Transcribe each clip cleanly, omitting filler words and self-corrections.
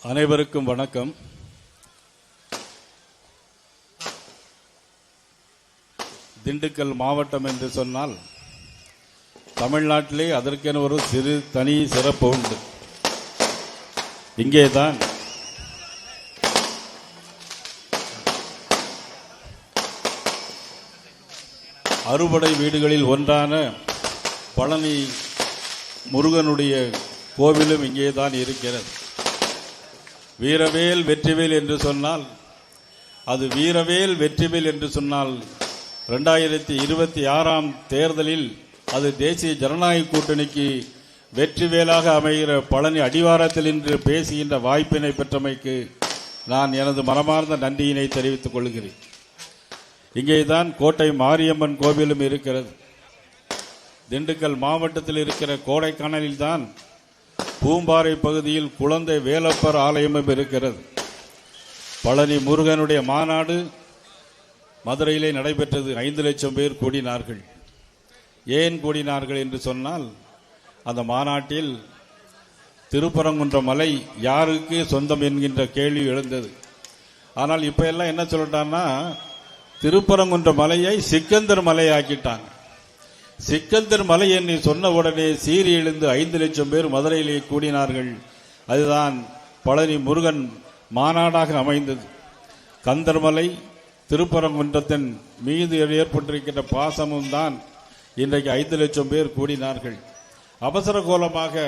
அனைவருக்கும் வணக்கம். திண்டுக்கல் மாவட்டம் என்று சொன்னால் தமிழ்நாட்டிலே அதற்கென ஒரு தனி சிறப்பு உண்டு. இங்கேதான் அறுபடை வீடுகளில் ஒன்றான பழனி முருகனுடைய கோவிலும் இங்கேதான் இருக்கிறது. வீரவேல் வெற்றிவேல் என்று சொன்னால் அது வீரவேல் வெற்றிவேல் என்று சொன்னால் 2026 தேர்தலில் அது தேசிய ஜனநாயக கூட்டணிக்கு வெற்றிவேலாக அமைகிற பழனி அடிவாரத்தில் இன்று பேசுகின்ற வாய்ப்பினை பெற்றமைக்கு நான் எனது மனமார்ந்த நன்றியினை தெரிவித்துக் கொள்கிறேன். இங்கேதான் கோட்டை மாரியம்மன் கோவிலும் இருக்கிறது. திண்டுக்கல் மாவட்டத்தில் இருக்கிற கோடைக்கானலில் தான் பூம்பாறை பகுதியில் குழந்தை வேலப்பர் ஆலயமும் இருக்கிறது. பழனி முருகனுடைய மாநாடு மதுரையிலே நடைபெற்றது. 5 லட்சம் பேர் கூடினார்கள். ஏன் கூடினார்கள் என்று சொன்னால், அந்த மாநாட்டில் திருப்பரங்குன்ற மலை யாருக்கு சொந்தம் என்கின்ற கேள்வி எழுந்தது. ஆனால் இப்ப எல்லாம் என்ன சொல்லிட்டான்னா, திருப்பரங்குன்ற மலையை சிக்கந்தர் மலை ஆக்கிட்டாங்க. சிக்கந்தர் மலை என்று சொன்ன உடனே சீறி எழுந்து 5 லட்சம் பேர் மதுரையிலே கூடினார்கள். அதுதான் பழனி முருகன் மாநாடாக அமைந்தது. கந்தர்மலை திருப்பரங்குன்றத்தின் மீது ஏற்பட்டிருக்கின்ற பாசமும் தான் இன்றைக்கு 5 லட்சம் பேர் கூடினார்கள். அவசர கோலமாக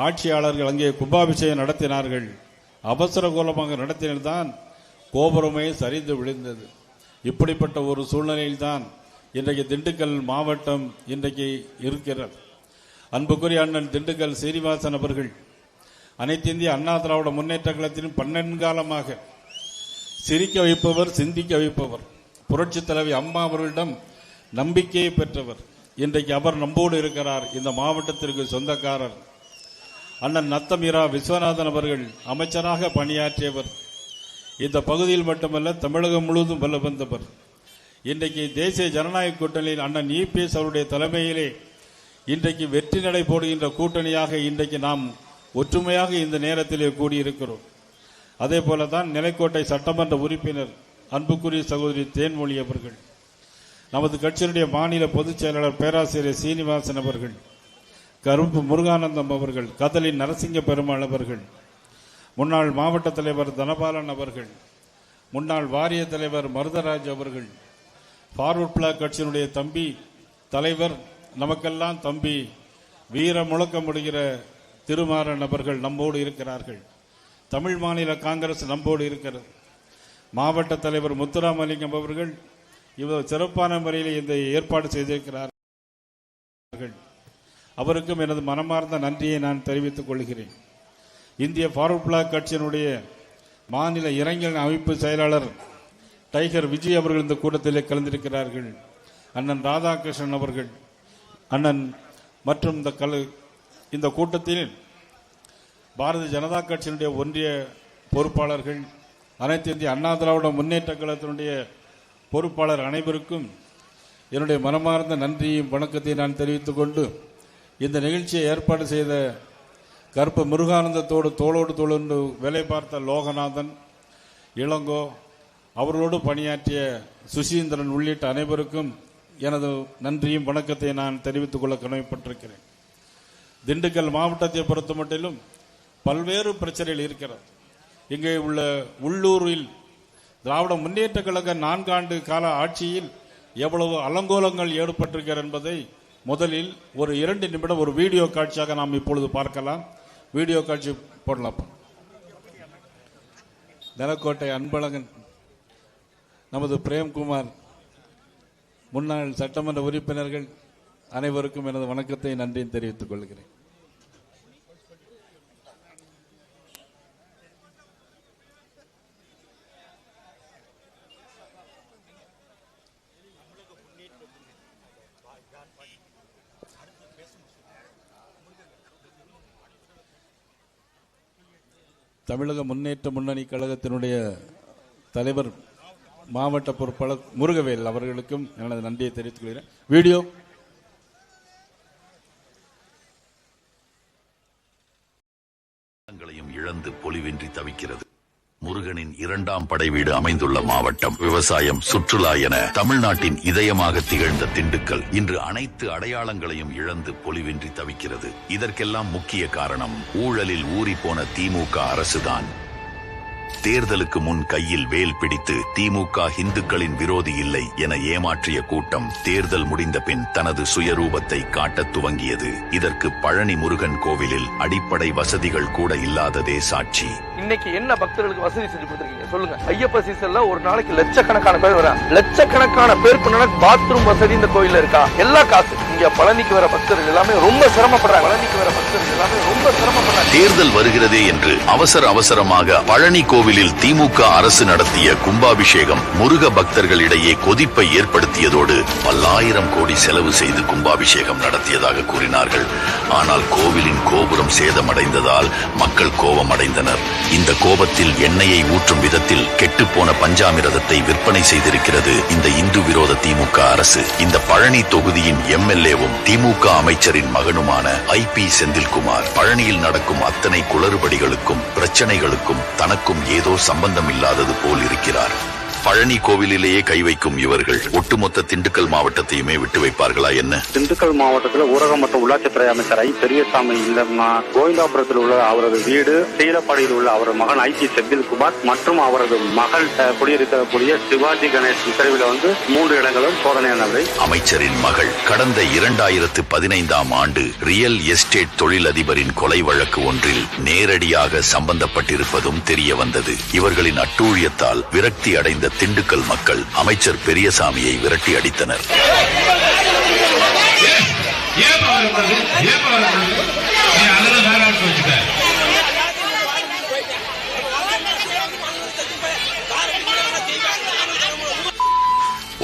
ஆட்சியாளர்கள் அங்கே கும்பாபிஷேகம் நடத்தினார்கள். அவசர கோலமாக நடத்தினதுதான் கோபுரமே சரிந்து விழுந்தது. இப்படிப்பட்ட ஒரு சூழ்நிலையில்தான் இன்றைக்கு திண்டுக்கல் மாவட்டம் இன்றைக்கு இருக்கிறது. அன்புக்குரிய அண்ணன் திண்டுக்கல் சீனிவாசன் அவர்கள் அனைத்து இந்திய அண்ணா திராவிட முன்னேற்ற கழகத்தின் 12 காலமாக சிரிக்க வைப்பவர், சிந்திக்க வைப்பவர். புரட்சி தலைவி அம்மா அவர்களிடம் நம்பிக்கையை பெற்றவர். இன்றைக்கு அவர் நம்போடு இருக்கிறார். இந்த மாவட்டத்திற்கு சொந்தக்காரர். அண்ணன் நத்தமீரா விஸ்வநாதன் அவர்கள் அமைச்சராக பணியாற்றியவர். இந்த பகுதியில் மட்டுமல்ல, தமிழகம் முழுவதும் வல்ல வந்தவர். இன்றைக்கு தேசிய ஜனநாயக கூட்டணியில் அண்ணன் EPS அவருடைய தலைமையிலே இன்றைக்கு வெற்றி நடை போடுகின்ற கூட்டணியாக இன்றைக்கு நாம் ஒற்றுமையாக இந்த நேரத்திலே கூடியிருக்கிறோம். அதே போலதான் நிலைக்கோட்டை சட்டமன்ற உறுப்பினர் அன்புக்குரிய சகோதரி தேன்மொழி அவர்கள், நமது கட்சியினுடைய மாநில பொதுச் செயலாளர் பேராசிரியர் சீனிவாசன் அவர்கள், கருப்பு முருகானந்தம் அவர்கள், கதலி நரசிங்க பெருமாள் அவர்கள், முன்னாள் மாவட்ட தலைவர் தனபாலன் அவர்கள், முன்னாள் வாரிய தலைவர் மருதராஜ் அவர்கள், ஃபார்வர்ட் பிளாக் கட்சியினுடைய தம்பி தலைவர், நமக்கெல்லாம் தம்பி, வீர முழக்கம் முடிகிற திருமாறன் அவர்கள் நம்மோடு இருக்கிறார்கள். தமிழ் மாநில காங்கிரஸ் நம்மோடு இருக்கிறது. மாவட்ட தலைவர் முத்துராமலிங்கம் அவர்கள் இவர் சிறப்பான முறையில் இந்த ஏற்பாடு செய்திருக்கிறார்கள். அவருக்கும் எனது மனமார்ந்த நன்றியை நான் தெரிவித்துக் கொள்கிறேன். இந்திய ஃபார்வர்ட் பிளாக் கட்சியினுடைய மாநில இளைஞர் அமைப்பு செயலாளர் டைகர் விஜய் அவர்கள் இந்த கூட்டத்திலே கலந்திருக்கிறார்கள். அண்ணன் ராதாகிருஷ்ணன் அவர்கள், அண்ணன் மற்றும் இந்த கூட்டத்தில் பாரதிய ஜனதா கட்சியினுடைய ஒன்றிய பொறுப்பாளர்கள், அனைத்து இந்திய அண்ணா திராவிட முன்னேற்ற கழகத்தினுடைய பொறுப்பாளர் அனைவருக்கும் என்னுடைய மனமார்ந்த நன்றியும் வணக்கத்தை நான் தெரிவித்துக் கொண்டு, இந்த நிகழ்ச்சியை ஏற்பாடு செய்த கருப்பு முருகானந்தத்தோடு தோளோடு தோளொன்று வேலை பார்த்த லோகநாதன், இளங்கோ, அவர்களோடு பணியாற்றிய சுசீந்திரன் உள்ளிட்ட அனைவருக்கும் எனது நன்றியும் வணக்கத்தை நான் தெரிவித்துக் கொள்ள கடமைப்பட்டிருக்கிறேன். திண்டுக்கல் மாவட்டத்தை பொறுத்த மட்டிலும் பல்வேறு பிரச்சனைகள் இருக்கிறது. இங்கே உள்ள உள்ளூரில் திராவிட முன்னேற்ற கழக 4 ஆண்டு கால ஆட்சியில் எவ்வளவு அலங்கோலங்கள் ஏற்பட்டிருக்கிறது என்பதை முதலில் ஒரு 2 நிமிடம் ஒரு வீடியோ காட்சியாக நாம் இப்பொழுது பார்க்கலாம். வீடியோ காட்சி போடலாம். நிலக்கோட்டை அன்பழகன், நமது பிரேம்குமார், முன்னாள் சட்டமன்ற உறுப்பினர்கள் அனைவருக்கும் எனது வணக்கத்தை நன்றியும் தெரிவித்துக் கொள்கிறேன். தமிழக முன்னேற்ற முன்னணி கழகத்தினுடைய தலைவர் மாவட்ட பொறுப்பாளர் முருகவேல் அவர்களுக்கும் எனது நன்றியை தெரிவித்துக் கொள்கிறேன். வீடியோ இழந்து பொலிவின்றி தவிக்கிறது. முருகனின் 2ஆம் படை வீடு அமைந்துள்ள மாவட்டம், விவசாயம், சுற்றுலா என தமிழ்நாட்டின் இதயமாக திகழ்ந்த திண்டுக்கல் இன்று அனைத்து அடையாளங்களையும் இழந்து பொலிவின்றி தவிக்கிறது. இதற்கெல்லாம் முக்கிய காரணம் ஊழலில் ஊறிப்போன திமுக அரசுதான். தேர்தலுக்கு முன் கையில் வேல் பிடித்து திமுக இந்துக்களின் விரோதி இல்லை என ஏமாற்றிய கூட்டம் தேர்தல் முடிந்த பின் தனது சுயரூபத்தை காட்டத் துவங்கியது. இதற்கு பழனி முருகன் கோவிலில் அடிப்படை வசதிகள் கூட இல்லாததே சாட்சி. இன்னைக்கு என்ன பக்தர்களுக்கு வசதி செஞ்சு கொடுத்துருக்கீங்க சொல்லுங்க. ஐயப்ப சீசன்ல ஒரு நாளைக்கு லட்சக்கணக்கான பேர் வர, லட்சக்கணக்கான பேருக்கு பாத்ரூம் வசதி இந்த கோயில்ல இருக்கா? எல்லா காசு. இங்க பழனிக்கு வர பக்தர்கள் எல்லாமே ரொம்ப சிரமப்படுறாங்க. பழனிக்கு வர பக்தர்கள் எல்லாமே ரொம்ப சிரமப்படுறாங்க. தேர்தல் வருகிறதே என்று அவசரமாக பழனி கோவிலில் திமுக அரசு நடத்திய கும்பாபிஷேகம் முருக பக்தர்களிடையே கொதிப்பை ஏற்படுத்தியதோடு பல்லாயிரம் கோடி செலவு செய்து கும்பாபிஷேகம் நடத்தியதாக கூறினார்கள். ஆனால் கோவிலின் கோபுரம் சேதமடைந்ததால் மக்கள் கோபமடைந்தனர். இந்த கோபத்தில் எண்ணெயை ஊற்றும் விதத்தில் கெட்டுப்போன பஞ்சாமிரதத்தை விற்பனை செய்திருக்கிறது இந்த இந்து விரோத திமுக அரசு. இந்த பழனி தொகுதியின் எம்எல்ஏவும் திமுக அமைச்சரின் மகனுமான ஐபி செந்தில்குமார் பழனியில் நடக்கும் அத்தனை குளறுபடிகளுக்கும் பிரச்சனைகளுக்கும் தனக்கும் ஏதோ சம்பந்தம் இல்லாதது போல் இருக்கிறார். பழனி கோவிலிலேயே கை வைக்கும் இவர்கள் ஒட்டுமொத்த திண்டுக்கல் மாவட்டத்தையுமே விட்டு வைப்பார்களா என்ன? திண்டுக்கல் மாவட்டத்தில் ஊரக மற்றும் உள்ளாட்சித்துறை அமைச்சர் ஐ பெரியசாமி இல்லம்னா, கோவிந்தாபுரத்தில் உள்ள அவரது வீடு, சீலப்பாடியில் உள்ள அவரது மகன் ஐ செந்தில்குமார் மற்றும் அவரது மகள் குடியிருக்கக்கூடிய சிவாஜி கணேஷ் பிரிவில் 3 இடங்களும் சோதனையானவை. அமைச்சரின் மகள் கடந்த 2015ஆம் ஆண்டு ரியல் எஸ்டேட் தொழிலதிபரின் கொலை வழக்கு ஒன்றில் நேரடியாக சம்பந்தப்பட்டிருப்பதும் தெரிய வந்தது. இவர்களின் அட்டூழியத்தால் விரக்தி அடைந்த திண்டுக்கல் மக்கள் அமைச்சர் பெரியசாமியை விரட்டி அடித்தனர்.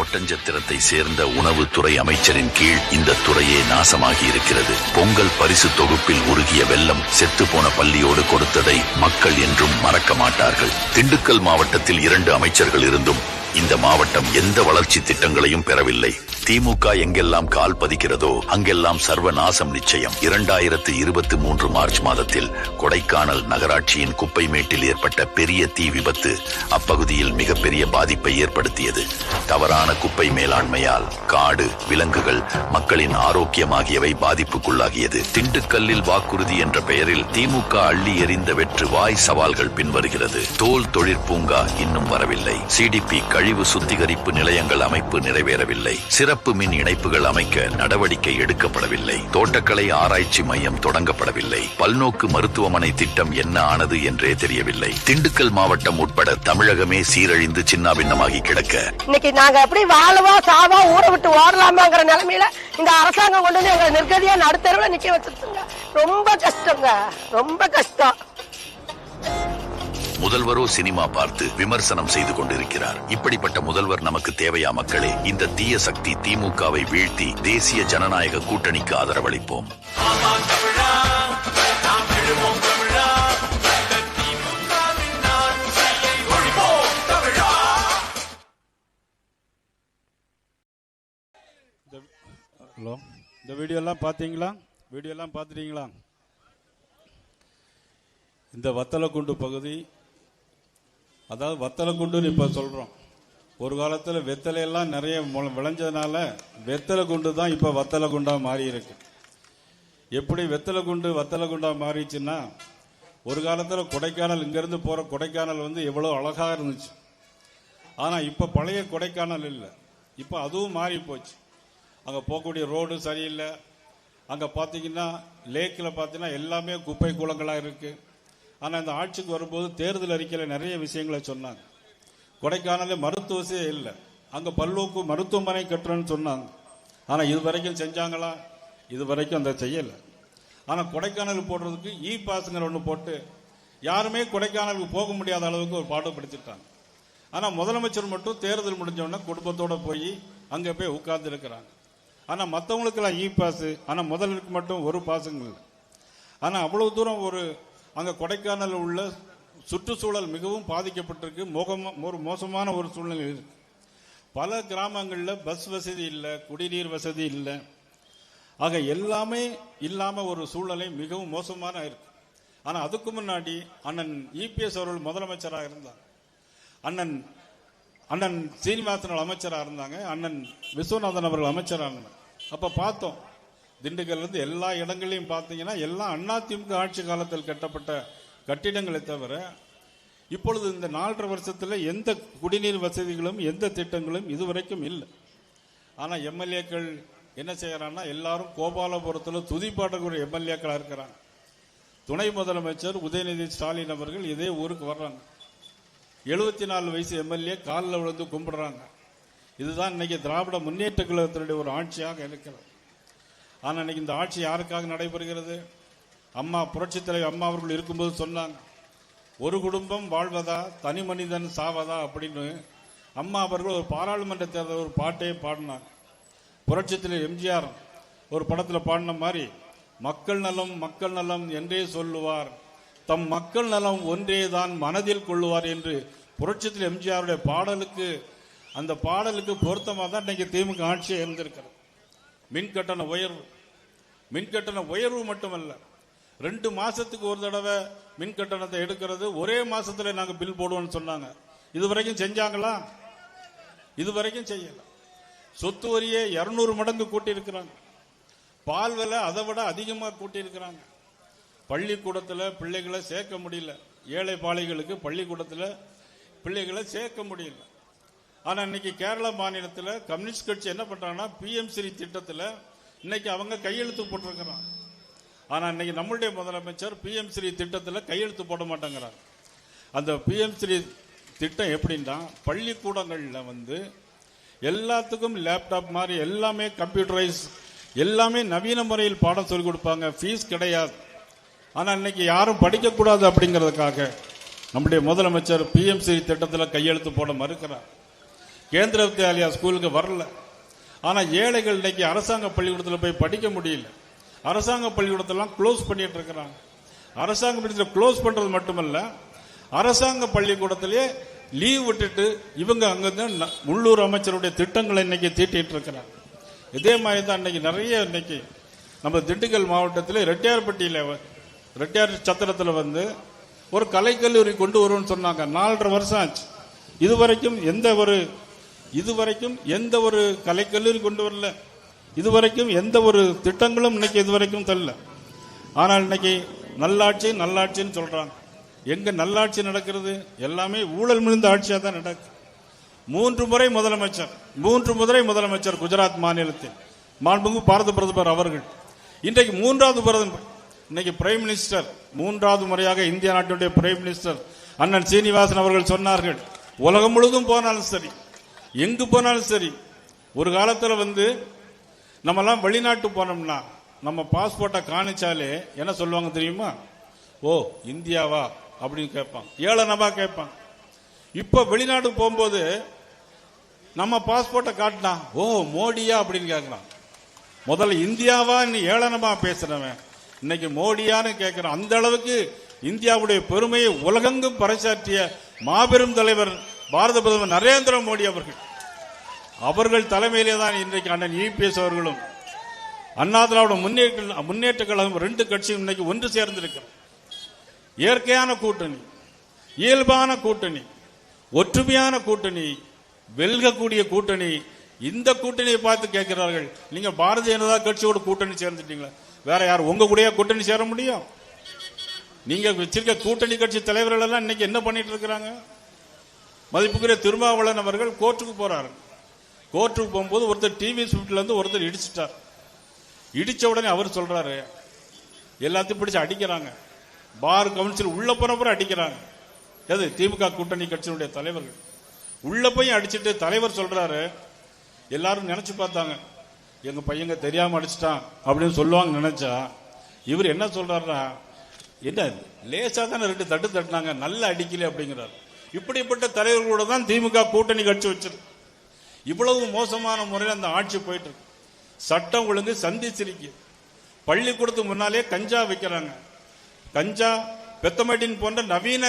ஒட்டஞ்சத்திரத்தை சேர்ந்த உணவுத்துறை அமைச்சரின் கீழ் இந்த துறையே நாசமாகி இருக்கிறது. பொங்கல் பரிசு தொகுப்பில் உருகிய வெள்ளம் செத்துப்போன பள்ளியோடு கொடுத்ததை மக்கள் என்றும் மறக்க மாட்டார்கள். திண்டுக்கல் மாவட்டத்தில் 2 அமைச்சர்கள் இருந்தும் இந்த மாவட்டம் எந்த வளர்ச்சி திட்டங்களையும் பெறவில்லை. திமுக எங்கெல்லாம் கால் பதிக்கிறதோ அங்கெல்லாம் சர்வநாசம் நிச்சயம். 2023 மார்ச் மாதத்தில் கொடைக்கானல் நகராட்சியின் குப்பை மேட்டில் ஏற்பட்ட பெரிய தீ விபத்து அப்பகுதியில் மிகப்பெரிய பாதிப்பை ஏற்படுத்தியது. தவறான குப்பை மேலாண்மையால் காடு, விலங்குகள், மக்களின் ஆரோக்கியம் ஆகியவை பாதிப்புக்குள்ளாகியது. திண்டுக்கல்லில் வாக்குறுதி என்ற பெயரில் திமுக அள்ளி எறிந்த வெற்று வாய் சவால்கள் பின்வருகிறது. தோல் தொழிற்பூங்கா இன்னும் வரவில்லை. சிடிபி கழிவு சுத்திகரிப்பு நிலையங்கள் அமைப்பு நிறைவேறவில்லை. சிறப்பு மின் இணைப்புகள் அமைக்க நடவடிக்கை எடுக்கப்படவில்லை. தோட்டக்கலை ஆராய்ச்சி மையம் தொடங்கப்படவில்லை. பல்நோக்கு மருத்துவமனை திட்டம் என்ன ஆனது என்றே தெரியவில்லை. திண்டுக்கல் மாவட்டம் உட்பட தமிழகமே சீரழிந்து சின்னாபின்னமாகி கிடக்க இன்னைக்கு நாங்க எப்படி வாழவா சாவா ஊரை விட்டு ஓடலாமாங்கிற நிலைமையில இந்த அரசாங்கம் கொண்டு வந்து எங்க நிர்கதியா நடுத்தருவில் நிக்க வச்சிருச்சுங்க. ரொம்ப கஷ்டங்க, ரொம்ப கஷ்டம். முதல்வரோ சினிமா பார்த்து விமர்சனம் செய்து கொண்டிருக்கிறார். இப்படிப்பட்ட முதல்வர் நமக்கு தேவையா மக்களே? இந்த தீய சக்தி திமுகவை வீழ்த்தி தேசிய ஜனநாயக கூட்டணிக்கு ஆதரவளிப்போம். ஹலோ, இந்த வீடியோலாம் பார்த்தீங்களா? வீடியோலாம் பார்த்துட்டீங்களா? இந்த வத்தலக்குண்டு பகுதி, அதாவது வத்தலக்குண்டுன்னு இப்போ சொல்கிறோம். ஒரு காலத்தில் வெத்தலையெல்லாம் நிறைய விளைஞ்சதுனால வெத்தலைக்குண்டு தான் இப்போ வத்தலக்குண்டாக மாறி இருக்கு. எப்படி வத்தலக்குண்டாக மாறிச்சுன்னா, ஒரு காலத்தில் கொடைக்கானல், இங்கேருந்து போகிற கொடைக்கானல் எவ்வளோ அழகாக இருந்துச்சு. ஆனால் இப்போ பழைய கொடைக்கானல் இல்லை, இப்போ அதுவும் மாறி போச்சு. அங்கே போகக்கூடிய ரோடு சரியில்லை. அங்கே பார்த்தீங்கன்னா லேக்கில் பார்த்தீங்கன்னா எல்லாமே குப்பை கூலங்களாக இருக்குது. ஆனால் இந்த ஆட்சிக்கு வரும்போது தேர்தல் அறிக்கையில் நிறைய விஷயங்களை சொன்னாங்க. கொடைக்கானலில் மருத்துவசே இல்லை, அங்கே பல்நோக்கு மருத்துவமனை கட்டுறேன்னு சொன்னாங்க. ஆனால் இது வரைக்கும் செஞ்சாங்களா? இது வரைக்கும் அந்த செய்யலை. ஆனால் கொடைக்கானல் போடுறதுக்கு பாஸுங்கிற ஒன்று போட்டு யாருமே கொடைக்கானலுக்கு போக முடியாத அளவுக்கு ஒரு பாடுபடுத்திட்டாங்க. ஆனால் முதலமைச்சர் மட்டும் தேர்தல் முடிஞ்சோடனே குடும்பத்தோடு போய் அங்கே போய் உட்கார்ந்து இருக்கிறாங்க. ஆனால் மற்றவங்களுக்கெல்லாம் பாஸு, ஆனால் முதலுக்கு மட்டும் ஒரு பாஸுங்க இல்லை. ஆனால் அவ்வளவு தூரம் அங்கே கொடைக்கானல் உள்ள சுற்றுச்சூழல் மிகவும் பாதிக்கப்பட்டிருக்கு. ஒரு மோசமான ஒரு சூழ்நிலை இருக்கு. பல கிராமங்களில் பஸ் வசதி இல்லை, குடிநீர் வசதி இல்லை. ஆக எல்லாமே இல்லாமல் ஒரு சூழ்நிலை மிகவும் மோசமான இருக்கு. ஆனா அதுக்கு முன்னாடி அண்ணன் இபிஎஸ் அவர்கள் முதலமைச்சராக இருந்தார், அண்ணன் அண்ணன் சீனிவாசன் அமைச்சராக இருந்தாங்க, அண்ணன் விஸ்வநாதன் அவர்கள் அமைச்சராக. அப்ப பார்த்தோம் திண்டுக்கல்ல இருந்து எல்லா இடங்களையும் பார்த்தீங்கன்னா எல்லாம் அதிமுக ஆட்சி காலத்தில் கட்டப்பட்ட கட்டிடங்களை தவிர இப்பொழுது இந்த 4.5 வருஷத்துல எந்த குடிநீர் வசதிகளும் எந்த திட்டங்களும் இதுவரைக்கும் இல்லை. ஆனா எம்எல்ஏக்கள் என்ன செய்யறாங்கன்னா எல்லாரும் கோபாலபுரத்தில் துதிப்பாட்டக்கூடிய எம்எல்ஏக்களா இருக்கிறாங்க. துணை முதலமைச்சர் உதயநிதி ஸ்டாலின் அவர்கள் இதே ஊருக்கு வர்றாங்க. 74 வயசு எம்எல்ஏ காலில் விழுந்து கும்பிடுறாங்க. இதுதான் இன்னைக்கு திராவிட முன்னேற்ற கழகத்தினுடைய ஒரு ஆட்சியாக இருக்கிறது. ஆனால் இன்னைக்கு இந்த ஆட்சி யாருக்காக நடைபெறுகிறது? அம்மா புரட்சித் தலைவர் அம்மா அவர்கள் இருக்கும்போது சொன்னாங்க, ஒரு குடும்பம் வாழ்வதா தனி மனிதன் சாவதா அப்படின்னு அம்மா அவர்கள் ஒரு பாராளுமன்ற தேர்தல் ஒரு பாட்டையே பாடினாங்க. புரட்சித் தலைவர் எம்ஜிஆர் ஒரு படத்தில் பாடின மாதிரி மக்கள் நலம் என்றே சொல்லுவார், தம் மக்கள் நலம் ஒன்றேதான் மனதில் கொள்ளுவார் என்று புரட்சித் தலைவர் எம்ஜிஆருடைய பாடலுக்கு அந்த பாடலுக்கு பொருத்தமாக தான் இன்னைக்கு திமுக ஆட்சியே இருந்திருக்கிறது. மின்கட்டண உயர்வு மட்டுமல்ல, 2 மாசத்துக்கு ஒரு தடவை மின் கட்டணத்தை எடுக்கிறது, ஒரே மாசத்துல நாங்க பில் போடுவோம்னு சொன்னாங்க. இதுவரைக்கும் செஞ்சாங்களா? இதுவரைக்கும் செய்யல. சொத்து வரியை 200 மடங்கு கூட்டி இருக்கிறாங்க. பால் விலை அதை விட அதிகமாக கூட்டி இருக்கிறாங்க. பள்ளிக்கூடத்தில் பிள்ளைகளை சேர்க்க முடியல, ஏழை பாளைகளுக்கு பள்ளிக்கூடத்தில் பிள்ளைகளை சேர்க்க முடியல. ஆனா இன்னைக்கு கேரளா மாநிலத்தில் கம்யூனிஸ்ட் கட்சி என்ன பண்றாங்கன்னா பிஎம்ஸ்ரீ திட்டத்தில் இன்னைக்கு அவங்க கையெழுத்து போட்டிருக்கிறாங்க. ஆனா இன்னைக்கு நம்மளுடைய முதலமைச்சர் பிஎம்ஸ்ரீ திட்டத்தில் கையெழுத்து போட மாட்டேங்கிறாங்க. அந்த பிஎம்ஸ்ரீ திட்டம் எப்படின்னா பள்ளிக்கூடங்கள்ல எல்லாத்துக்கும் லேப்டாப் மாதிரி எல்லாமே கம்ப்யூட்டரைஸ், எல்லாமே நவீன முறையில் பாடம் சொல்லிக் கொடுப்பாங்க, ஃபீஸ் கிடையாது. ஆனா இன்னைக்கு யாரும் படிக்கக்கூடாது அப்படிங்கிறதுக்காக நம்முடைய முதலமைச்சர் பிஎம்ஸ்ரீ திட்டத்தில் கையெழுத்து போட மறுக்கிறார். கேந்திர வித்யாலயா ஸ்கூலுக்கு வரல. ஆனா ஏழைகள் இன்னைக்கு அரசாங்க பள்ளிக்கூடத்தில் போய் படிக்க முடியல. அரசாங்க பள்ளிக்கூடத்தெல்லாம் க்ளோஸ் பண்ணிட்டு இருக்கிறாங்க. அரசாங்க பள்ளிக்கூடத்தில் க்ளோஸ் பண்றது மட்டுமல்ல, அரசாங்க பள்ளிக்கூடத்திலேயே லீவ் விட்டுட்டு இவங்க அங்கிருந்து உள்ளூர் அமைச்சருடைய திட்டங்களை இன்னைக்கு தீட்டிட்டு இருக்கிறாங்க. இதே மாதிரி தான் இன்னைக்கு நிறைய இன்னைக்கு நம்ம திண்டுக்கல் மாவட்டத்தில் ரெட்டியார் சத்திரத்தில் ஒரு கலைக்கல்லூரி கொண்டு வருவோம்னு சொன்னாங்க. 4.5 வருஷம் ஆச்சு. இதுவரைக்கும் எந்த ஒரு கலைக்கல்லூரி கொண்டு வரல. இதுவரைக்கும் எந்த ஒரு திட்டங்களும் இன்னைக்கு இதுவரைக்கும் தரல. ஆனால் இன்னைக்கு நல்லாட்சின்னு சொல்றாங்க. எங்க நல்லாட்சி நடக்கிறது? எல்லாமே ஊழல் மிகுந்த ஆட்சியா தான் நடக்குது. 3 முறை முதலமைச்சர் குஜராத் மாநிலத்தில் மாண்புமிகு பாரத பிரதமர் அவர்கள் இன்றைக்கு 3வது பிரதமர். இன்னைக்கு பிரைம் மினிஸ்டர் 3வது முறையாக இந்திய நாட்டுடைய பிரைம் மினிஸ்டர் அண்ணன் சீனிவாசன் அவர்கள் சொன்னார்கள், உலகம் முழுதும் போனாலும் சரி, எங்கு போனாலும் சரி, ஒரு காலத்தில் நம்ம எல்லாம் வெளிநாட்டு போனோம்னா நம்ம பாஸ்போர்ட்டை காணிச்சாலே என்ன சொல்லுவாங்க தெரியுமா? ஓ இந்தியாவா அப்படின்னு கேட்பாங்க, ஏளனமா கேட்பாங்க. இப்ப வெளிநாடு போகும்போது நம்ம பாஸ்போர்ட்டை காட்டினா ஓ மோடியா அப்படின்னு கேட்கலாம். முதல்ல இந்தியாவா ஏளனமா பேசுறவன் இன்னைக்கு மோடியான்னு கேட்கிறான். அந்த அளவுக்கு இந்தியாவுடைய பெருமையை உலகெங்கும் பறைசாற்றிய மாபெரும் தலைவர் பாரத பிரதமர் நரேந்திர மோடி அவர்கள் தலைமையிலே தான் இன்றைக்கு அண்ணன் இபிஎஸ் அவர்களும் அண்ணா திராவிட முன்னேற்ற கழகம் 2 கட்சியும் இன்னைக்கு ஒன்று சேர்ந்திருக்கிறது. இயற்கையான கூட்டணி, இயல்பான கூட்டணி, ஒற்றுமையான கூட்டணி, வெல்கக்கூடிய கூட்டணி. இந்த கூட்டணியை பார்த்து கேட்கிறார்கள், நீங்க பாரதிய ஜனதா கட்சியோட கூட்டணி சேர்ந்துட்டீங்களா? வேற யார் உங்க கூட கூட்டணி சேர முடியும்? நீங்க வச்சிருக்க கூட்டணி கட்சி தலைவர்கள் எல்லாம் இன்னைக்கு என்ன பண்ணிட்டு இருக்கிறாங்க? மதிப்புக்குரிய திருமாவளவன் அவர்கள் கோர்ட்டுக்கு போறாரு. கோர்ட்டுக்கு போகும்போது ஒருத்தர் டிவி ஸ்வீட்ல இருந்து ஒருத்தர் இடிச்சிட்டார். இடிச்ச உடனே அவர் சொல்றாரு, எல்லாத்தையும் பிடிச்சு அடிக்கிறாங்க. பார் கவுன்சில் உள்ள போற அடிக்கிறாங்க. எது? திமுக கூட்டணி கட்சியினுடைய தலைவர்கள் உள்ள போய் அடிச்சுட்டு தலைவர் சொல்றாரு, எல்லாரும் நினைச்சு பார்த்தாங்க எங்க பையங்க தெரியாம அடிச்சிட்டான் அப்படின்னு சொல்லுவாங்க நினைச்சா, இவர் என்ன சொல்றாருன்னா, என்ன லேசா தானே 2 தட்டு தட்டினாங்க, நல்ல அடிக்கல அப்படிங்கிறார். இப்படிப்பட்ட தலைவர்களோட தான் திமுக கூட்டணி கட்சி வச்சிருக்கு. இவ்வளவு மோசமான முறையில் அந்த ஆட்சி போயிட்டு இருக்கு. சட்டம் ஒழுங்கு சந்திச்சிருக்கு. பள்ளிக்கூடத்துக்கு முன்னாலே கஞ்சா விற்கிறாங்க. கஞ்சா, பெத்தமட்டின் போன்ற நவீன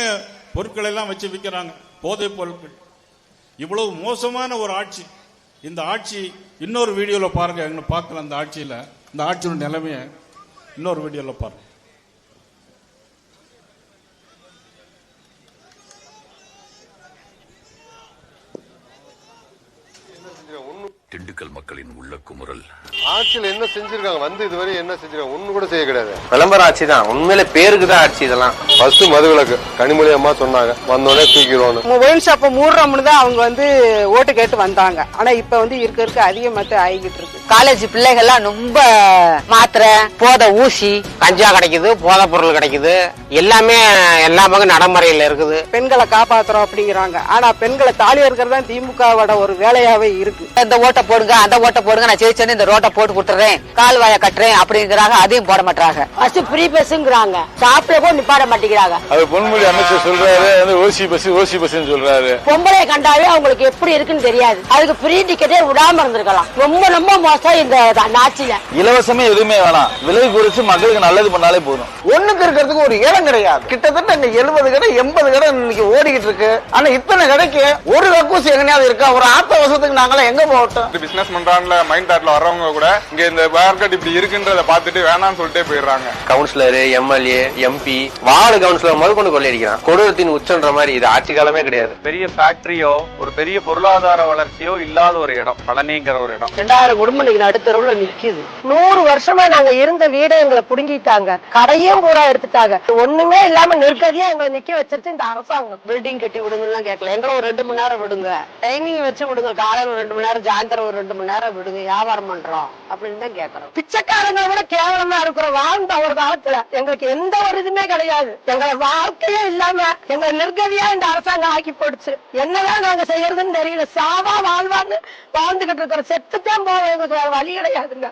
பொருட்களை எல்லாம் வச்சு விற்கிறாங்க, போதைப் பொருட்கள். இவ்வளவு மோசமான ஒரு ஆட்சி. இந்த ஆட்சி இன்னொரு வீடியோல பாருங்க, பார்க்கலாம். அந்த ஆட்சியில இந்த ஆட்சியோட நிலைமையை இன்னொரு வீடியோல பாருங்க. திண்டுக்கல் மக்களின் உள்ள குமுறல். ஆட்சியில் என்ன செஞ்சிருக்காங்க? இதுவரை என்ன செஞ்சிருக்காங்க? ஒண்ணு கூட செய்ய கிடையாது. விளம்பர ஆட்சி தான். உண்மையிலே பேருக்கு தான் ஆட்சி இதெல்லாம். ஃபர்ஸ்ட் மதுவிலக்கு கனிமொழி அம்மா சொன்னாங்க, வந்தோடனே தூக்கிடுவோம். ஒயின் ஷாப்பை மூடுறோம்னு தான் அவங்க ஓட்டு கேட்டு வந்தாங்க. ஆனா இப்ப இருக்க அதிகமாத்த ஆகிட்டு இருக்கு. காலேஜ் பிள்ளைகள்லாம் ரொம்ப மாத்திரை, போத ஊசி, கஞ்சா கிடைக்குது, போத பொருள் கிடைக்குது, எல்லாமே எல்லா பக்கம் நடைமுறையில இருக்குது. பெண்களை காப்பாத்துறோம் அப்படிங்கிறாங்க. ஆனா பெண்களை தாலி இருக்கிறது தான் திமுகவோட ஒரு வேலையாவே இருக்கு. இந்த ஓட்டை போடுங்க, அந்த ஓட்டை போடுங்க, நான் ஜெயிச்சேன்னு இந்த ரோட்டை போட்டு கொடுத்துறேன், கால்வாய கட்டுறேன் அப்படிங்கிறாங்க. அதையும் போட மாட்டாங்க. ஃபர்ஸ்ட் ஃப்ரீ பஸ்ங்கிறாங்க, சாப்பிட கூட நிப்பாட மாட்டேங்கிறாங்க. அது பொன்மொழி அமைச்சர் சொல்றாரு, ஓசி பஸ் சொல்றாரு. பொம்பளை கண்டாவே அவங்களுக்கு எப்படி இருக்குன்னு தெரியாது. அதுக்கு ஃப்ரீ டிக்கெட்டே விடாம இருந்திருக்கலாம். ரொம்ப ரொம்ப மோசம் இந்த ஆட்சியில. இலவசமே எதுவுமே வேணாம், விலை குறிச்சு மக்களுக்கு நல்லது பண்ணாலே போதும். ஒண்ணுக்கு இருக்கிறதுக்கு ஒரு இடம் கிடையாது. கிட்டத்தட்ட 70 கடை 80 கடை இன்னைக்கு ஓடிக்கிட்டு இருக்கு. ஆனா இத்தனை கடைக்கு ஒரு கக்கூசி எங்கனையாவது இருக்கா? ஒரு ஆத்த வருஷத்துக்கு நாங்களாம் எங்க போகட்டும்? பிசினஸ் பண்றாங்க மைண்ட் தாட்ல வர்றவங்க கூட இங்க இந்த மார்க்கெட் இப்படி இருக்குன்றத பார்த்துட்டு வேணாம்னு சொல்லிட்டே போயிடுறாங்க. Councillor, MLA, MP, ward councillor முதல் கொண்டு கொள்ளையடிக்கிறான். கொடூரத்தின் உச்சன்ற மாதிரி இது ஆட்சி காலமே கிடையாது. பெரிய ஃபேக்டரியோ ஒரு பெரிய பொருளாதார வளர்ச்சியோ இல்லாத ஒரு இடம் பழனிங்கிற ஒரு இடம். 2000 குடும்பம் இன்னைக்கு நடுத்தரவுல நிக்குது. 100 வருஷமா நாங்க இருந்த வீடை எங்களை புடுங்கிட்டாங்க, கடையும் பூரா எடுத்துட்டாங்க. ஒண்ணுமே இல்லாம நிற்கதியா எங்களை நிக்க வச்சிருச்சு இந்த அரசாங்கம். பில்டிங் கட்டி விடுங்கலாம் கேட்கல. எங்களை ஒரு 2 மணி நேரம் விடுங்க, டைமிங் வச்சு விடுங்க, காலையில ஒரு 2 மணி நேரம், சாயந்தரம் ஒரு 2 மணி நேரம் விடுங்க, வியாபாரம் பண்றோம் அப்படின்னு தான் கேட்கறோம். பிச்சைக்காரங்க விட கேவலமா இருக்கிறோம். வாழ்ந்த ஒரு காலத்துல எங்களுக்கு எந்த ஒரு இதுமே கிடையாது. எங்களை வாழ்க்கையே இல்லாம எங்களை நிர்கதியா இந்த அரசாங்கம் ஆக்கி போடுச்சு. என்னதான் நாங்க செய்யறதுன்னு தெரியல. சாவா வாழ்வான்னு வாழ்ந்துகிட்டு இருக்கிற, செத்துத்தான் போவோம். எங்களுக்கு வேற வழி கிடையாதுங்க.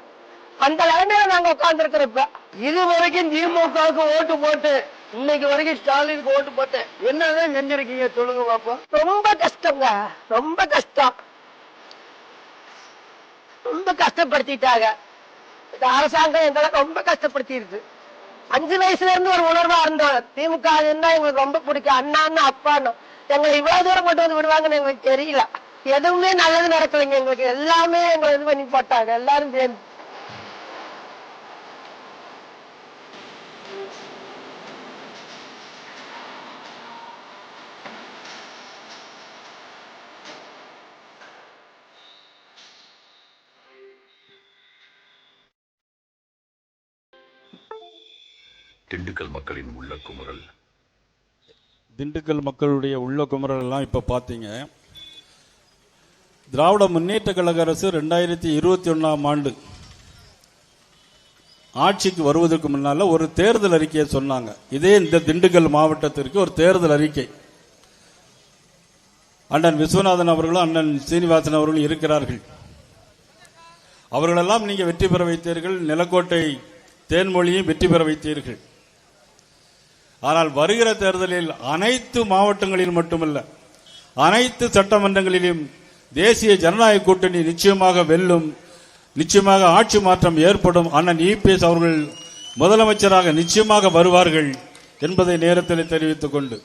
அந்த நிலைமையில நாங்க உட்கார்ந்து இருக்கிறோம். இப்ப இது வரைக்கும் திமுகவுக்கு ஓட்டு போட்டு இன்னைக்கு வரைக்கும் ஸ்டாலினுக்கு ஓட்டு போட்டு என்னதான் செஞ்சிருக்கீங்க சொல்லுங்க பாப்போம். ரொம்ப கஷ்டங்க, ரொம்ப கஷ்டம். ரொம்ப கஷ்டப்படுத்திட்டாங்க இந்த அரசாங்கம். எங்களை ரொம்ப கஷ்டப்படுத்திடுது. 5 வயசுல இருந்து ஒரு உணர்வா இருந்தோம். திமுக என்ன எங்களுக்கு ரொம்ப பிடிக்கும். அண்ணான்னு அப்பான்னு எங்களை இவ்வளவு தூரம் கொண்டு வந்து விடுவாங்கன்னு எங்களுக்கு தெரியல. எதுவுமே நல்லது நடக்கலைங்க எங்களுக்கு. எல்லாமே எங்களை இது பண்ணி போட்டாங்க எல்லாரும் சேர்ந்து. திண்டுக்கல் மக்களின் உள்ள குமுறல். திண்டுக்கல் மக்களுடைய உள்ள குமுறல் எல்லாம் இப்ப பாத்தீங்க. திராவிட முன்னேற்ற கழக அரசு 2021ஆம் ஆண்டு ஆட்சிக்கு வருவதற்கு முன்னால ஒரு தேர்தல் அறிக்கையை சொன்னாங்க. இதே இந்த திண்டுக்கல் மாவட்டத்திற்கு ஒரு தேர்தல் அறிக்கை. அண்ணன் விஸ்வநாதன் அவர்களும் அண்ணன் சீனிவாசன் அவர்களும் இருக்கிறார்கள். அவர்களெல்லாம் நீங்க வெற்றி பெற வைத்தீர்கள். நிலக்கோட்டை தேன்மொழியும் வெற்றி பெற வைத்தீர்கள். ஆனால் வருகிற தேர்தலில் அனைத்து மாவட்டங்களில் மட்டுமல்ல, அனைத்து சட்டமன்றங்களிலும் தேசிய ஜனநாயக கூட்டணி நிச்சயமாக வெல்லும். நிச்சயமாக ஆட்சி மாற்றம் ஏற்படும். அண்ணன் இபிஎஸ் அவர்கள் முதலமைச்சராக நிச்சயமாக வருவார்கள் என்பதை நேரத்தில் தெரிவித்துக் கொண்டு,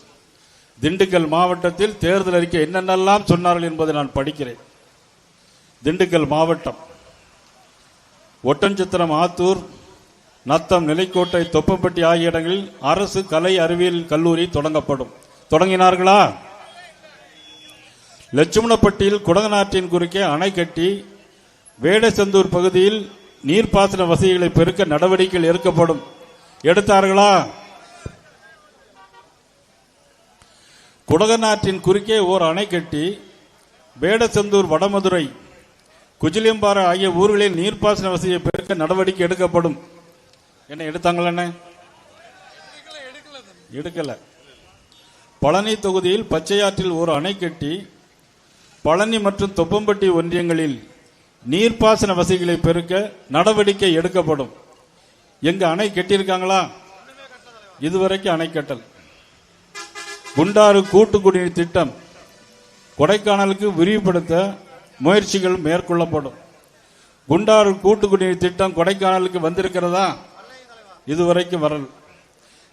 திண்டுக்கல் மாவட்டத்தில் தேர்தல் அறிக்கை என்னென்னலாம் சொன்னார்கள் என்பதை நான் படிக்கிறேன். திண்டுக்கல் மாவட்டம் ஒட்டன்சத்திரம், ஆத்தூர், நத்தம், நிலைக்கோட்டை, தொப்பம்பட்டி ஆகிய இடங்களில் அரசு கலை அறிவியல் கல்லூரி தொடங்கப்படும். தொடங்கினார்களா? லட்சுமணப்பட்டியில் குடகனாற்றின் குறுக்கே அணை கட்டி வேடசந்தூர் பகுதியில் நீர்ப்பாசன வசதிகளை பெருக்க நடவடிக்கைகள் எடுக்கப்படும். எடுத்தார்களா? குடகனாற்றின் குறுக்கே ஓர் அணை கட்டி வேடசந்தூர், வடமதுரை, குஜிலியம்பாறை ஆகிய ஊர்களில் நீர்ப்பாசன வசதியை பெருக்க நடவடிக்கை எடுக்கப்படும். என்ன எடுத்தாங்களே? எடுக்கல. பழனி தொகுதியில் பச்சையாற்றில் ஒரு அணை கட்டி பழனி மற்றும் தொப்பம்பட்டி ஒன்றியங்களில் நீர்ப்பாசன வசதிகளை பெருக்க நடவடிக்கை எடுக்கப்படும். எங்க அணை கட்டியிருக்காங்களா? இதுவரைக்கும் அணை கட்டல். குண்டாறு கூட்டு குடிநீர் திட்டம் கொடைக்கானலுக்கு விரிவுபடுத்த முயற்சிகள் மேற்கொள்ளப்படும். குண்டாறு கூட்டு குடிநீர் திட்டம் கொடைக்கானலுக்கு வந்திருக்கிறதா? இதுவரைக்கும் வரல.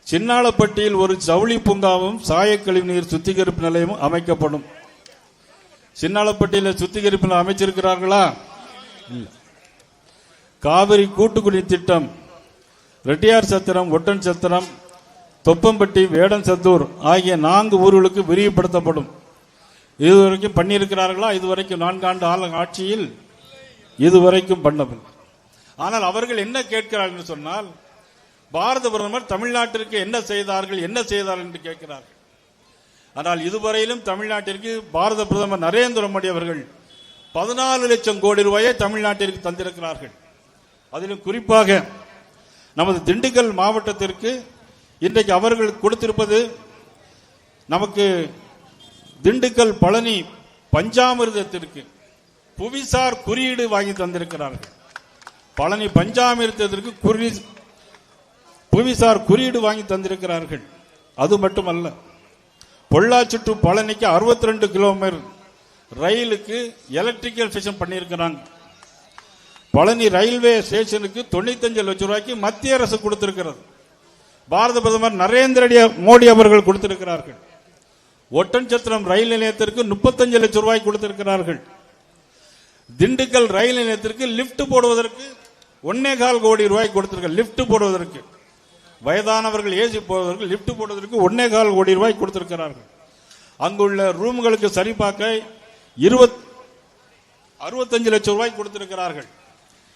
சின்னாளப்பட்டியில் ஒரு ஜவுளி பூங்காவும் சாயக்கழிவு நீர் சுத்திகரிப்பு நிலையமும் அமைக்கப்படும். சின்னாளப்பட்டியில் சுத்திகரிப்பு நிலையம் அமைச்சிருக்கிறார்களா? இல்ல. காவிரி கூட்டு குடிநீர் திட்டம் ரெட்டியார் சத்திரம், ஒட்டன் சத்திரம், தொப்பம்பட்டி, வேடன் சத்தூர் ஆகிய 4 ஊர்களுக்கு விரிவுபடுத்தப்படும். இதுவரைக்கும் பண்ணியிருக்கிறார்களா? இதுவரைக்கும் 4 ஆண்டு ஆட்சியில் இதுவரைக்கும் பண்ணவில்லை. ஆனால் அவர்கள் என்ன கேட்கிறார்கள் என்று சொன்னால், பாரத பிரதமர் தமிழ்நாட்டிற்கு என்ன செய்தார்கள் என்று கேட்கிறார்கள். ஆனால் இதுவரையிலும் தமிழ்நாட்டிற்கு பாரத பிரதமர் நரேந்திர மோடி அவர்கள் 14 லட்சம் கோடி ரூபாயை தமிழ்நாட்டிற்கு தந்திருக்கிறார்கள். அதிலும் குறிப்பாக நமது திண்டுக்கல் மாவட்டத்திற்கு இன்றைக்கு அவர்கள் கொடுத்திருப்பது, நமக்கு திண்டுக்கல் பழனி பஞ்சாமிர்தத்திற்கு புவிசார் குறியீடு வாங்கி தந்திருக்கிறார்கள். பழனி பஞ்சாமிர்தத்திற்கு புவிசார் குறியீடு வாங்கி தந்திருக்கிறார்கள். அது மட்டுமல்ல, பொள்ளாச்சி டு பழனிக்கு 62 கிலோமீட்டர் ரயிலுக்கு எலக்ட்ரிக்கல் ஸ்டேஷன் பண்ணியிருக்கிறாங்க. பழனி ரயில்வே ஸ்டேஷனுக்கு 95 லட்சம் ரூபாய்க்கு மத்திய அரசு கொடுத்திருக்கிறது. பாரத பிரதமர் நரேந்திர மோடி அவர்கள் கொடுத்திருக்கிறார்கள். ஒட்டன்சத்திரம் ரயில் நிலையத்திற்கு 35 லட்சம் ரூபாய் கொடுத்திருக்கிறார்கள். திண்டுக்கல் ரயில் நிலையத்திற்கு லிப்ட் போடுவதற்கு 1.25 கோடி ரூபாய் கொடுத்திருக்கிறார். லிப்ட் போடுவதற்கு, வயதானவர்கள் ஏசி போவதற்கு லிப்ட் போடுவதற்கு 1.25 கோடி ரூபாய் கொடுத்திருக்கிறார்கள். அங்குள்ள ரூம்களுக்கு சரி பார்க்க 65 லட்சம் ரூபாய் கொடுத்திருக்கிறார்கள்.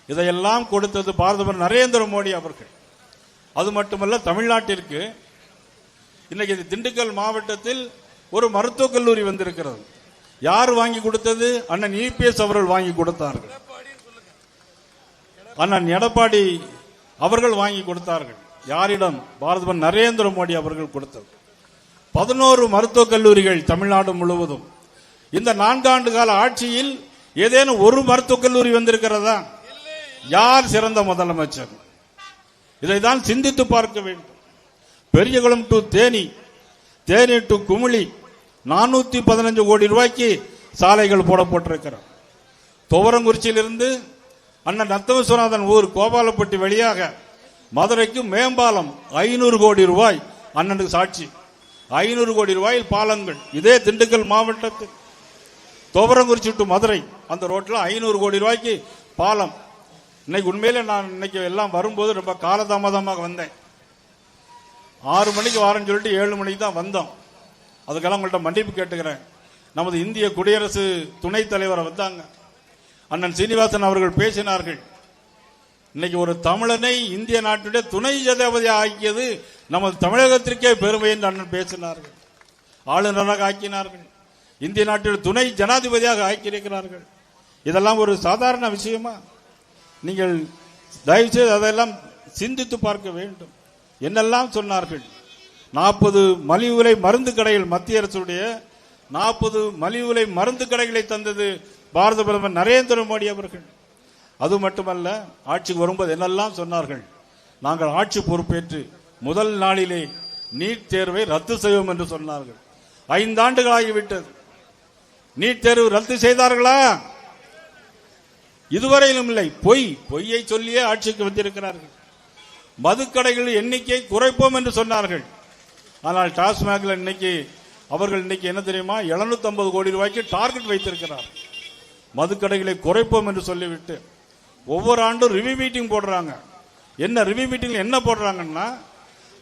இதையெல்லாம் கொடுத்தது பிரதமர் நரேந்திர மோடி அவர்கள். அது மட்டுமல்ல, தமிழ்நாட்டிற்கு இன்னைக்கு திண்டுக்கல் மாவட்டத்தில் ஒரு மருத்துவக் கல்லூரி வந்திருக்கிறது. யார் வாங்கி கொடுத்தது? அண்ணன் இபிஎஸ் அவர்கள் வாங்கி கொடுத்தார்கள். அண்ணன் எடப்பாடி அவர்கள் வாங்கி கொடுத்தார்கள். யாரிடம்? பிரதமர் நரேந்திர மோடி அவர்கள் கொடுத்தது. 11 மருத்துவக் கல்லூரிகள் தமிழ்நாடு முழுவதும். இந்த 4 ஆண்டு கால ஆட்சியில் ஏதேனும் ஒரு மருத்துவக் கல்லூரி வந்திருக்கிறதா? யார் சிறந்த முதலமைச்சர்? இதைதான் சிந்தித்து பார்க்க வேண்டும். பெரியகுளம் டு தேனி, தேனி டு குமுளி 415 கோடி ரூபாய்க்கு சாலைகள் போடப்பட்டிருக்கிறார். துவரங்குறிச்சியிலிருந்து அண்ணன் நத்தவசுநாதன் ஊர் கோபாலப்பட்டி வழியாக மதுரைக்கு மேம்பாலம் 500 கோடி ரூபாய். அண்ணனுக்கு சாட்சி. 500 கோடி ரூபாயில் பாலங்கள். இதே திண்டுக்கல் மாவட்டத்தில் துவரங்குறிச்சி டு மதுரை அந்த ரோட்டில் 500 கோடி ரூபாய்க்கு பாலம். இன்னைக்கு உண்மையிலே நான் இன்னைக்கு எல்லாம் வரும்போது ரொம்ப காலதாமதமாக வந்தேன். 6 மணிக்கு வாரேன்னு சொல்லிட்டு 7 மணிக்கு தான் வந்தோம். அதுக்கெல்லாம் உங்கள்கிட்ட மன்னிப்பு கேட்டுக்கிறேன். நமது இந்திய குடியரசு துணைத் தலைவர் வந்தாங்க. அண்ணன் சீனிவாசன் அவர்கள் பேசினார்கள். இன்னைக்கு ஒரு தமிழனை இந்திய நாட்டுடைய துணை ஜனாதிபதி ஆக்கியது நமது தமிழகத்திற்கே பெருமை என்று அண்ணன் பேசினார்கள். ஆளுநராக ஆக்கினார்கள். இந்திய நாட்டில் துணை ஜனாதிபதியாக ஆக்கியிருக்கிறார்கள். இதெல்லாம் ஒரு சாதாரண விஷயமா? நீங்கள் தயவுசெய்து அதெல்லாம் சிந்தித்து பார்க்க வேண்டும். என்னெல்லாம் சொன்னார்கள்? 40 மலிவு விலை மருந்து கடைகள், மத்திய அரசுடைய 40 மலிவு விலை மருந்து கடைகளை தந்தது பாரத பிரதமர் நரேந்திர மோடி அவர்கள். அது மட்டுமல்ல, ஆட்சிக்கு வரும்போது என்னெல்லாம் சொன்னார்கள்? நாங்கள் ஆட்சி பொறுப்பேற்று முதல் நாளிலே நீட் தேர்வை ரத்து செய்வோம் என்று சொன்னார்கள். 5 ஆண்டுகள் ஆகிவிட்டது. நீட் தேர்வு ரத்து செய்தார்களா? இதுவரையிலும் இல்லை. பொய்யை சொல்லியே ஆட்சிக்கு வந்திருக்கிறார்கள். மதுக்கடைகள் எண்ணிக்கை குறைப்போம் என்று சொன்னார்கள். ஆனால் டாஸ்மாக்ல அவர்கள் இன்னைக்கு என்ன தெரியுமா? 750 கோடி ரூபாய்க்கு டார்கெட் வைத்திருக்கிறார். மதுக்கடைகளை குறைப்போம் என்று சொல்லிவிட்டு ஒவ்வொரு ஆண்டும் ரிவ்யூ மீட்டிங் போடுறாங்க. என்ன ரிவ்யூ மீட்டிங் என்ன போடுறாங்கன்னா,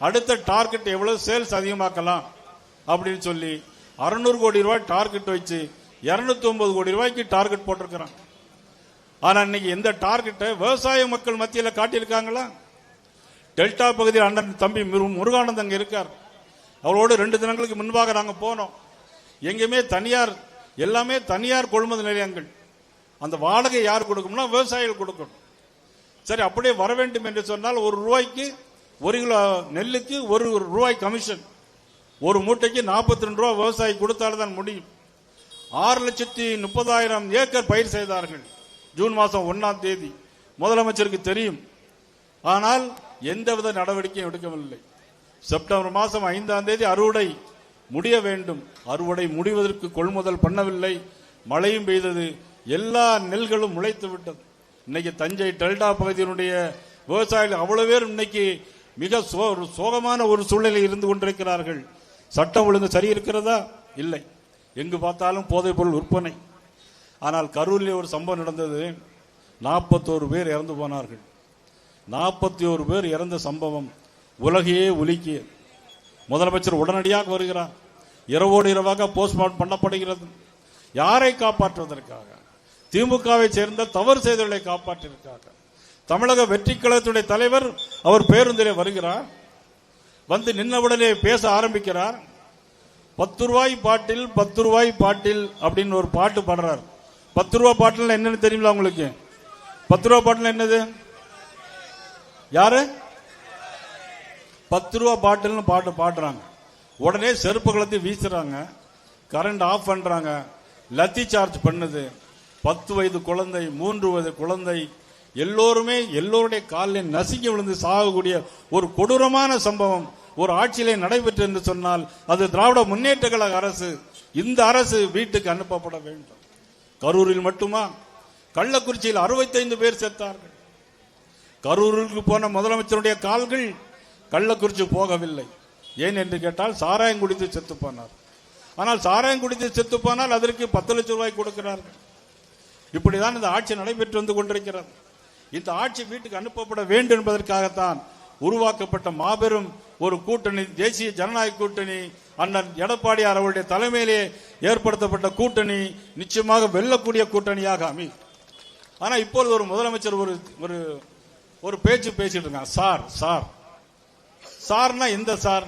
அடுத்த டார்கெட் எவ்வளவு சேல்ஸ் அதிகமாக்கலாம் அப்படின்னு சொல்லி 600 கோடி ரூபாய் டார்கெட் வச்சு 209 கோடி ரூபாய்க்கு டார்கெட் போட்டிருக்கிறாங்க. ஆனா இன்னைக்கு எந்த டார்கெட்டை விவசாய மக்கள் மத்தியில் காட்டியிருக்காங்களா? டெல்டா பகுதியில் அண்ணன் தம்பி முருகானந்த் அங்க இருக்கார். அவரோடு 2 தினங்களுக்கு முன்பாக நாங்க போனோம். எங்கேயுமே தனியார், எல்லாமே தனியார் கொள்முதல் நிலையங்கள். அந்த வாடகை யார் கொடுக்கும்னா விவசாயிகள் கொடுக்கணும். சரி, அப்படியே வர வேண்டும் என்று சொன்னால் 1 ரூபாய்க்கு 1 கிலோ நெல்லுக்கு 1 ரூபாய் கமிஷன். ஒரு மூட்டைக்கு 42 ரூபாய் விவசாயி கொடுத்தால்தான் முடியும். 6,30,000 ஏக்கர் பயிர் செய்தார்கள் ஜூன் மாதம் 1ஆம் தேதி. முதலமைச்சருக்கு தெரியும். ஆனால் எந்தவித நடவடிக்கையும் எடுக்கவில்லை. செப்டம்பர் மாதம் 5ஆம் தேதி அறுவடை முடிய வேண்டும். அறுவடை முடிவதற்கு கொள்முதல் பண்ணவில்லை. மழையும் பெய்தது. எல்லா நெல்களும் முளைத்து விட்டது. இன்னைக்கு தஞ்சை டெல்டா பகுதியினுடைய விவசாயிகள் அவ்வளவு பேர் இன்னைக்கு மிக சோகமான ஒரு சூழ்நிலையில் இருந்து கொண்டிருக்கிறார்கள். சட்டம் ஒழுங்கு சரி இருக்கிறதா? இல்லை. எங்கு பார்த்தாலும் போதைப் பொருள் விற்பனை. ஆனால் கரூரில் ஒரு சம்பவம் நடந்தது. 41 பேர் இறந்து போனார்கள். 41 பேர் இறந்த சம்பவம் உலகையே உலுக்கிய. முதலமைச்சர் உடனடியாக வருகிறார். இரவோடு இரவாக போஸ்ட்மார்ட்டம் பண்ணப்படுகிறது. யாரை காப்பாற்றுவதற்காக? திமுகவை சேர்ந்த தவறு செய்தவர்களை காப்பாற்றியிருக்கார்கள். தமிழக வெற்றி கழகத்துடைய தலைவர் அவர் பேருந்திலே வருகிறார், வந்து நின்னவுடனே பேச ஆரம்பிக்கிறார். 10 ரூபாய் பாட்டில் 10 ரூபாய் பாட்டில் அப்படின்னு ஒரு பாட்டு பாடுறார். 10 ரூபாய் பாட்டில் என்னன்னு தெரியுங்களா உங்களுக்கு? 10 ரூபாய் பாட்டில் என்னது? யாரு 10 ரூபாய் பாட்டில்னு பாட்டு பாடுறாங்க. உடனே செருப்பு கலத்தி வீசுறாங்க, கரண்ட் ஆஃப் பண்றாங்க, லத்தி சார்ஜ் பண்ணுது. 10 வயது குழந்தை, 3 வயது குழந்தை எல்லோருமே எல்லோருடைய காலில் நசுங்கி விழுந்து சாகக்கூடிய ஒரு கொடூரமான சம்பவம் ஒரு ஆட்சியிலே நடைபெற்று என்று சொன்னால் அது திராவிட முன்னேற்ற கழக அரசு. இந்த அரசு வீட்டுக்கு அனுப்பப்பட வேண்டும். கரூரில் மட்டுமா? கள்ளக்குறிச்சியில் 65 பேர் செத்தார்கள். கரூருக்கு போன முதலமைச்சருடைய கால்கள் கள்ளக்குறிச்சி போகவில்லை. ஏன் என்று கேட்டால் சாராயம் குடித்து செத்து போனார். ஆனால் சாராயம் குடித்து செத்து போனால் அதற்கு 10 லட்சம் ரூபாய் கொடுக்கிறார்கள். இப்படிதான் இந்த ஆட்சி நடைபெற்று வந்து கொண்டிருக்கிறது. இந்த ஆட்சி வீட்டுக்கு அனுப்பப்பட வேண்டும் என்பதற்காகத்தான் உருவாக்கப்பட்ட மாபெரும் ஒரு கூட்டணி, தேசிய ஜனநாயக கூட்டணி. அண்ணன் எடப்பாடியார் அவருடைய தலைமையிலே ஏற்படுத்தப்பட்ட கூட்டணி நிச்சயமாக வெல்லக்கூடிய கூட்டணியாக அமையும். ஆனா இப்பொழுது ஒரு முதலமைச்சர் ஒரு பேச்சு பேசிட்டு இருக்காங்க. சார் சார் சார்னா எந்த சார்?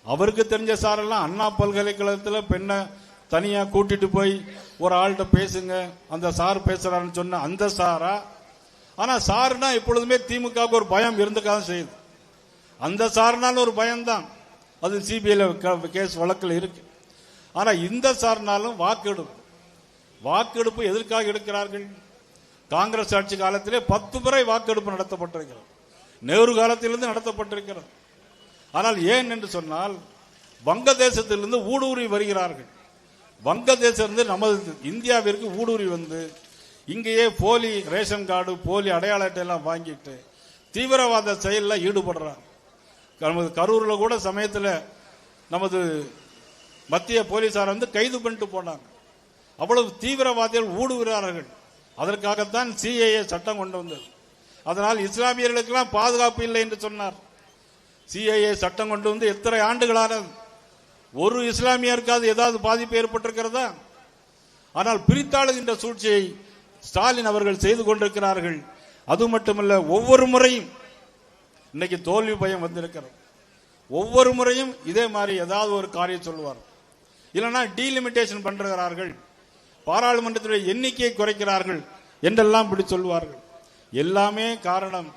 அவருக்கு தெரிஞ்ச சார் எல்லாம் அண்ணா பல்கலைக்கழகத்தில் பெண்ணை தனியா கூட்டிட்டு போய் ஒரு ஆள்கிட்ட பேசுங்க, அந்த சார் பேசுறாருன்னு சொன்ன அந்த சாரா? ஆனா சார்னா எப்பொழுதுமே திமுகவுக்கு ஒரு பயம் இருந்துக்காக செய்யுது. அந்த சார்னாலும் ஒரு பயம்தான், அது சிபிஐல கேஸ் வழக்கில் இருக்கு. ஆனா இந்த சார்னாலும் வாக்கெடுப்பு எதற்காக எடுக்கிறார்கள்? காங்கிரஸ் ஆட்சி காலத்திலே 10 முறை வாக்கெடுப்பு நடத்தப்பட்டிருக்கிறது, நேரு காலத்திலிருந்து நடத்தப்பட்டிருக்கிறது. ஆனால் ஏன் என்று சொன்னால் வங்கதேசத்திலிருந்து ஊடுருவி வருகிறார்கள். வங்கதேசத்திலிருந்து நமது இந்தியாவிற்கு ஊடுருவி வந்து இங்கேயே போலி ரேஷன் கார்டு, போலி அடையாள அட்டை எல்லாம் வாங்கிட்டு தீவிரவாத செயலில் ஈடுபடுறாங்க. நமது கரூரில் கூட சமயத்தில் நமது மத்திய போலீசார் வந்து கைது பண்ணிட்டு போனாங்க. அவ்வளவு தீவிரவாதிகள் ஊடுருவார்கள். அதற்காகத்தான் சிஏஏ சட்டம் கொண்டு வந்தது. அதனால் இஸ்லாமியர்களுக்கெல்லாம் பாதுகாப்பு இல்லை என்று சொன்னார். சிஏஏ சட்டம் கொண்டு வந்து எத்தனை ஆண்டுகளானது? ஒரு இஸ்லாமியருக்காவது ஏதாவது பாதிப்பு ஏற்பட்டிருக்கிறதா? ஆனால் பிரித்தாளுகின்ற சூழ்ச்சியை ஸ்டாலின் அவர்கள் செய்து கொண்டிருக்கிறார்கள். அது மட்டுமல்ல, ஒவ்வொரு முறையும் இன்னைக்கு தோல்வி பயம் வந்திருக்கிறது. ஒவ்வொரு முறையும் இதே மாதிரி ஏதாவது ஒரு காரியம் சொல்லுவார், இல்லைன்னா டீலிமிட்டேஷன் பண்றார்கள், பாராளுமன்றத்துடைய எண்ணிக்கையை குறைக்கிறார்கள் என்றெல்லாம் இப்படி சொல்லுவார்கள். எல்லாமே காரணம்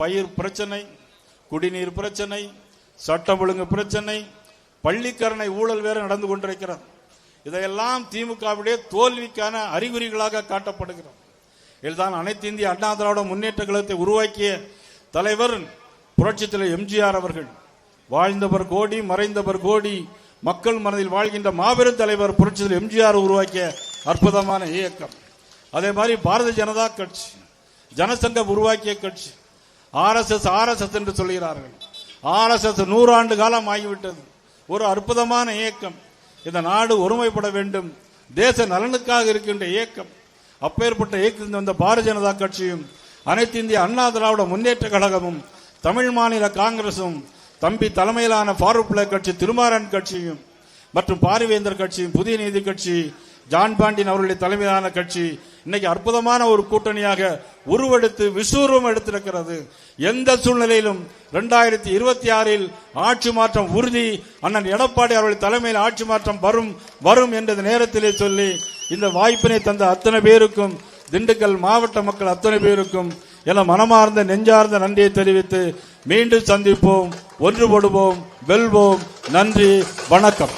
பயிர் பிரச்சனை, குடிநீர் பிரச்சனை, சட்டம் ஒழுங்கு பிரச்சனை, பள்ளிக்கரணை ஊழல் வேற நடந்து கொண்டிருக்கிறது. இதையெல்லாம் திமுகவுடைய தோல்விக்கான அறிகுறிகளாக காட்டப்படுகிறது. இதுதான் அனைத்து இந்திய அண்ணா திராவிட முன்னேற்ற கழகத்தை உருவாக்கிய தலைவர் புரட்சித் தலைவர் எம்ஜிஆர் அவர்கள். வாழ்ந்தவர் கோடி, மறைந்தவர் கோடி, மக்கள் மனதில் வாழ்கின்ற மாபெரும் தலைவர் புரட்சித் தலைவர் எம்ஜிஆர் உருவாக்கிய அற்புதமான இயக்கம். அதே மாதிரி பாரதிய ஜனதா கட்சி, ஜனசங்கம் உருவாக்கிய கட்சி. ஆர்எஸ்எஸ் என்று சொல்கிறார்கள். ஆர்எஸ்எஸ் 100 ஆண்டு காலம் ஆகிவிட்டது. ஒரு அற்புதமான இயக்கம். இந்த நாடு ஒருமைப்பட வேண்டும், தேச நலனுக்காக இருக்கின்ற இயக்கம். அப்பேற்பட்ட இயக்கத்தில் வந்த பாரதிய ஜனதா கட்சியும், அனைத்து இந்திய அண்ணா திராவிட முன்னேற்ற கழகமும், தமிழ் மாநில காங்கிரசும், தம்பி தலைமையிலான ஃபாரூக் பிள்ளை கட்சி, திருமாறன் கட்சியும் மற்றும் பாரிவேந்தர் கட்சியும், புதிய நீதி கட்சி, ஜான் பாண்டியன் அவர்களுடைய தலைமையிலான கட்சி இன்னைக்கு அற்புதமான ஒரு கூட்டணியாக உருவெடுத்து விஸ்வரூபம் எடுத்திருக்கிறது. எந்த சூழ்நிலையிலும் 2026 ஆட்சி மாற்றம் உறுதி. அண்ணன் எடப்பாடி அவர்கள் தலைமையில் ஆட்சி மாற்றம் வரும் என்ற நேரத்திலே சொல்லி இந்த வாய்ப்பினை தந்த அத்தனை பேருக்கும், திண்டுக்கல் மாவட்ட மக்கள் அத்தனை பேருக்கும் என மனமார்ந்த நெஞ்சார்ந்த நன்றியை தெரிவித்து மீண்டும் சந்திப்போம், ஒன்றுபடுவோம், வெல்வோம். நன்றி, வணக்கம்.